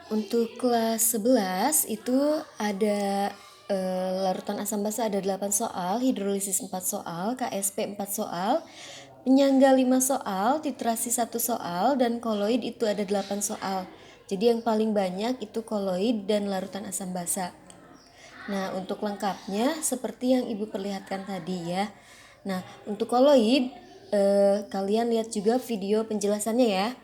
Untuk kelas 11 itu ada larutan asam basa ada 8 soal, hidrolisis 4 soal, KSP 4 soal, penyangga 5 soal, titrasi 1 soal, dan koloid itu ada 8 soal. Jadi yang paling banyak itu koloid dan larutan asam basa. Nah, untuk lengkapnya seperti yang Ibu perlihatkan tadi ya. Nah, untuk koloid kalian lihat juga video penjelasannya ya.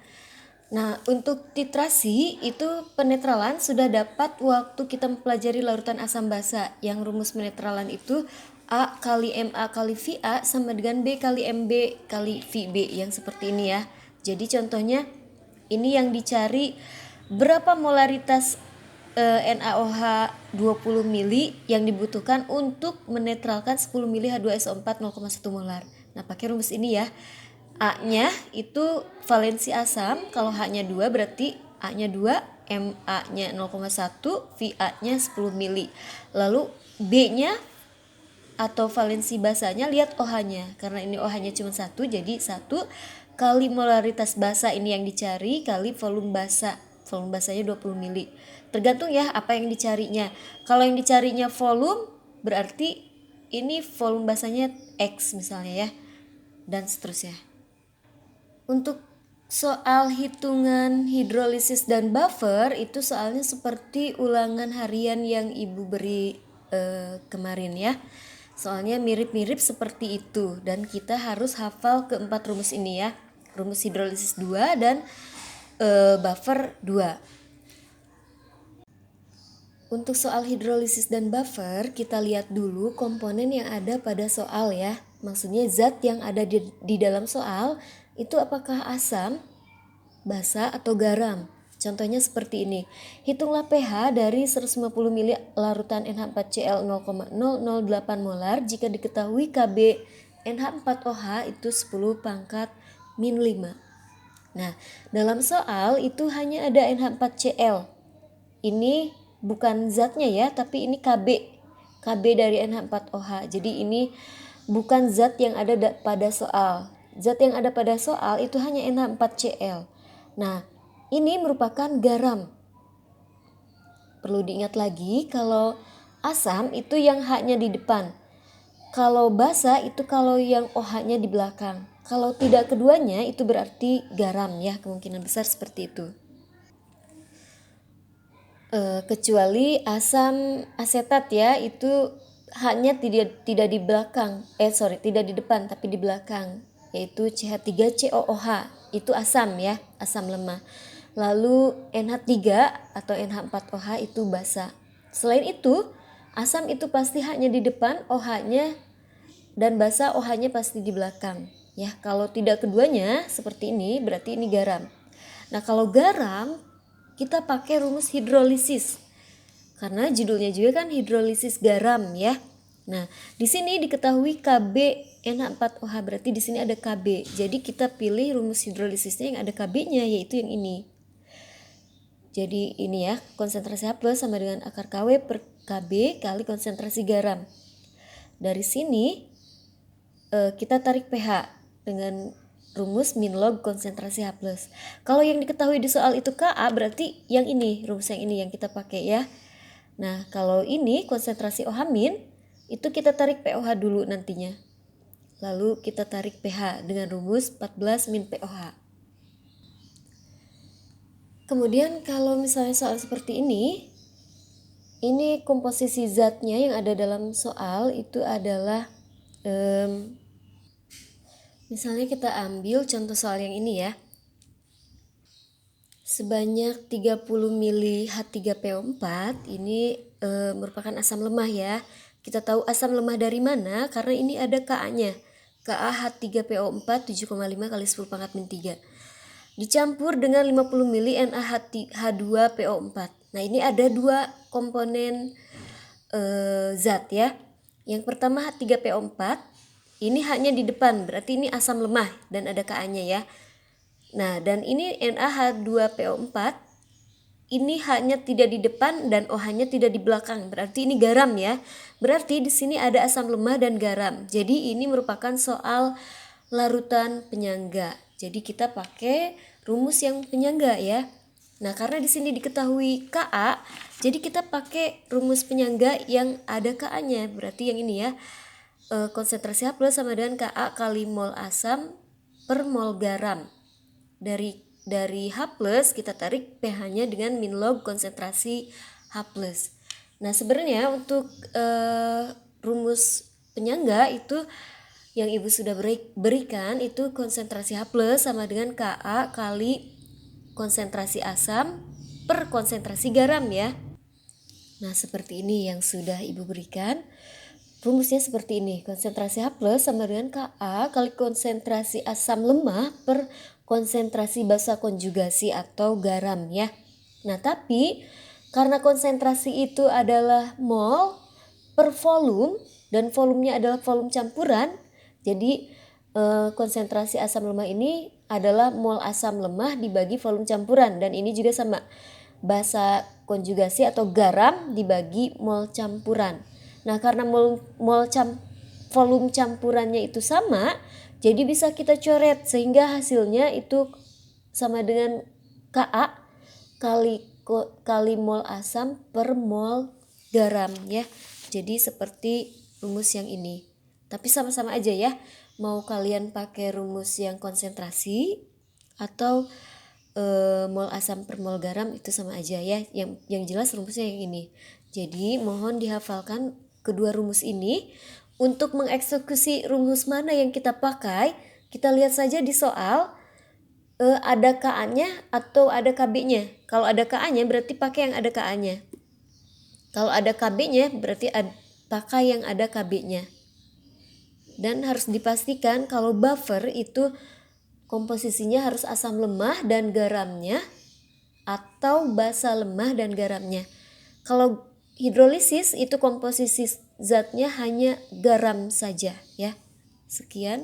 Nah, untuk titrasi itu penetralan sudah dapat waktu kita mempelajari larutan asam basa. Yang rumus penetralan itu A kali MA kali VA sama dengan B kali MB kali VB yang seperti ini ya. Jadi contohnya ini yang dicari berapa molaritas NaOH 20 mili yang dibutuhkan untuk menetralkan 10 mili H2SO4 0,1 molar. Nah, pakai rumus ini ya. A-nya itu valensi asam, kalau H-nya 2 berarti A-nya 2, MA-nya 0,1, VA-nya 10 mili. Lalu B-nya atau valensi basanya lihat OH-nya. Karena ini OH-nya cuma 1, jadi 1 kali molaritas basa ini yang dicari kali volume basa. Volume basanya 20 mili. Tergantung ya apa yang dicarinya. Kalau yang dicarinya volume berarti ini volume basanya X misalnya ya. Dan seterusnya. Untuk soal hitungan hidrolisis dan buffer itu soalnya seperti ulangan harian yang Ibu beri kemarin ya. Soalnya mirip-mirip seperti itu dan kita harus hafal keempat rumus ini ya. Rumus hidrolisis 2 dan buffer 2. Untuk soal hidrolisis dan buffer, kita lihat dulu komponen yang ada pada soal ya. Maksudnya zat yang ada di dalam soal itu apakah asam, basa, atau garam. Contohnya seperti ini. Hitunglah pH dari 150 ml larutan NH4Cl 0,008 molar jika diketahui Kb NH4OH itu 10 pangkat min 5. Nah, dalam soal itu hanya ada NH4Cl. Ini bukan zatnya ya, tapi ini Kb. Kb dari NH4OH. Jadi ini bukan zat yang ada pada soal. Zat yang ada pada soal itu hanya NH4Cl. Nah, ini merupakan garam. Perlu diingat lagi kalau asam itu yang H-nya di depan. Kalau basa itu kalau yang OH-nya di belakang. Kalau tidak keduanya itu berarti garam ya, kemungkinan besar seperti itu. Kecuali asam asetat ya, itu H-nya tidak di belakang. Tidak di depan tapi di belakang, yaitu CH3COOH. Itu asam ya, asam lemah. Lalu NH3 atau NH4OH itu basa. Selain itu, asam itu pasti H-nya di depan, OH-nya dan basa OH-nya pasti di belakang. Ya, kalau tidak keduanya seperti ini berarti ini garam. Nah, kalau garam kita pakai rumus hidrolisis. Karena judulnya juga kan hidrolisis garam ya. Nah, di sini diketahui Kb NH4OH berarti di sini ada Kb. Jadi kita pilih rumus hidrolisisnya yang ada Kb-nya yaitu yang ini. Jadi ini ya, konsentrasi H+ sama dengan akar Kw per Kb kali konsentrasi garam. Dari sini kita tarik pH dengan rumus min log konsentrasi H+. Kalau yang diketahui di soal itu Ka, berarti yang ini, rumus yang ini yang kita pakai ya. Nah, kalau ini konsentrasi OH min, itu kita tarik POH dulu nantinya. Lalu kita tarik pH dengan rumus 14 min POH. Kemudian kalau misalnya soal seperti ini komposisi zatnya yang ada dalam soal itu adalah misalnya kita ambil contoh soal yang ini ya. Sebanyak 30 mili H3PO4 ini merupakan asam lemah ya. Kita tahu asam lemah dari mana karena ini ada Ka-nya. Ka H3PO4 7,5 kali 10 pangkat min 3. Dicampur dengan 50 mili NaH2PO4. Nah, ini ada dua komponen zat ya. Yang pertama H3PO4. Ini H-nya di depan, berarti ini asam lemah dan ada Ka-nya ya. Nah, dan ini NaH2PO4, ini H-nya tidak di depan dan OH-nya tidak di belakang, berarti ini garam ya. Berarti di sini ada asam lemah dan garam. Jadi ini merupakan soal larutan penyangga. Jadi kita pakai rumus yang penyangga ya. Nah, karena di sini diketahui Ka, jadi kita pakai rumus penyangga yang ada Ka-nya. Berarti yang ini ya, konsentrasi H+ sama dengan Ka kali mol asam per mol garam. Dari H+ kita tarik pH-nya dengan min log konsentrasi H+. Nah, sebenarnya untuk rumus penyangga itu yang Ibu sudah berikan itu konsentrasi H+ sama dengan Ka kali konsentrasi asam per konsentrasi garam ya. Nah, seperti ini yang sudah Ibu berikan. Rumusnya seperti ini. Konsentrasi H+ sama dengan Ka kali konsentrasi asam lemah per konsentrasi basa konjugasi atau garam ya. Nah, tapi karena konsentrasi itu adalah mol per volume dan volumenya adalah volume campuran, jadi konsentrasi asam lemah ini adalah mol asam lemah dibagi volume campuran, dan ini juga sama, basa konjugasi atau garam dibagi mol campuran. Nah, karena volume campurannya itu sama, jadi bisa kita coret sehingga hasilnya itu sama dengan Ka kali mol asam per mol garam ya. Jadi seperti rumus yang ini. Tapi sama-sama aja ya. Mau kalian pakai rumus yang konsentrasi atau mol asam per mol garam itu sama aja ya. Yang jelas rumusnya yang ini. Jadi mohon dihafalkan kedua rumus ini. Untuk mengeksekusi rumus mana yang kita pakai, kita lihat saja di soal ada Ka-nya atau ada Kb-nya. Kalau ada Ka-nya berarti pakai yang ada Ka-nya. Kalau ada Kb-nya berarti pakai yang ada Kb-nya. Dan harus dipastikan kalau buffer itu komposisinya harus asam lemah dan garamnya atau basa lemah dan garamnya. Kalau hidrolisis itu komposisi zatnya hanya garam saja ya. Sekian.